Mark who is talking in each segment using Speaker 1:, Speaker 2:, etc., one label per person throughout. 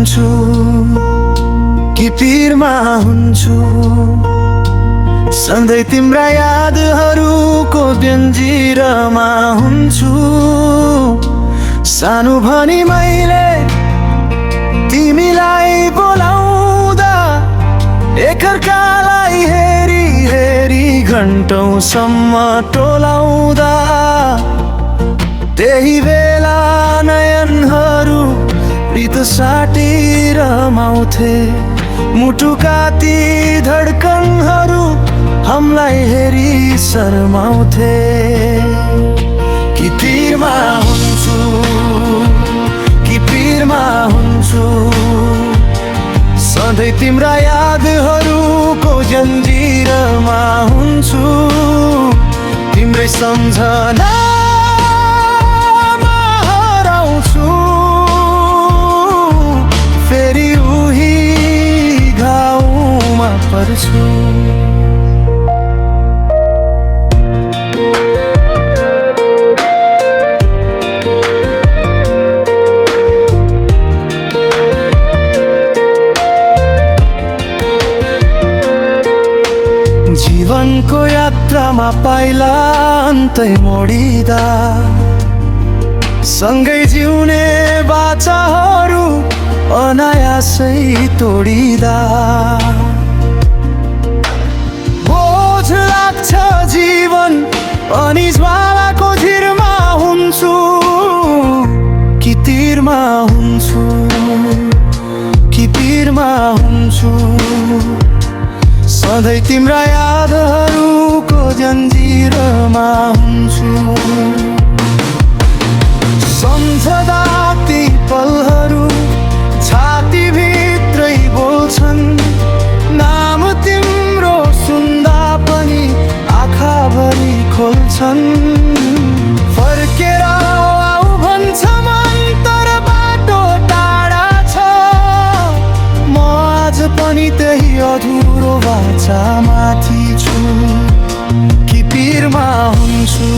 Speaker 1: हुन्छु कि पिरमा हुन्छु, सधैँ तिम्रा यादहरूको जन्जिरमा हुन्छु। सानो भनी मैले तिमीलाई बोलाउँदा, एकअर्कालाई हेरी हेरी घन्टौँसम्म टोलाउँदा, त्यही बेला नयनहरू प्रीत साटी रमाउँथे। मुटुका ती धड्कनहरू हामीलाई हेरी शर्माउँथे। कि तीरमा हुन्छु कि पिरमा हुन्छु, सधैँ तिम्रा यादहरूको जन्जिरमा हुन्छु। तिम्रै सम्झना पर्छु। जीवनको यात्रामा पाइला अन्तै मोडिदा, सँगै जिउने बाचाहरू अनायासै तोडिदा, जीवन अनि ज्वालाको झिरमा हुन्छु कि तीरमा हुन्छु कि पिरमा हुन्छु, सधैँ तिम्रा यादहरूको जन्जिरमा हुन्छु। सम्झदा ती पलहरू छातीभित्रै बोल्छन्, नाम तिम्रो सुन्दा पनि आँखाभरि खोल्छन्। फर्केर आऊ भन्छ मन, तर बाटो टाढा छ। म आज पनि त्यही अधुरो बाचामाथि छु। कि पिरमा हुन्छु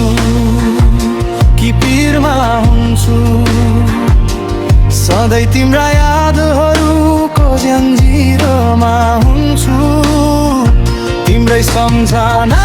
Speaker 1: कि पिरमा हुन्छु, सधैँ तिम्रा यादहरूको जन्जिरमा हुन्छु। तिम्रै सम्झना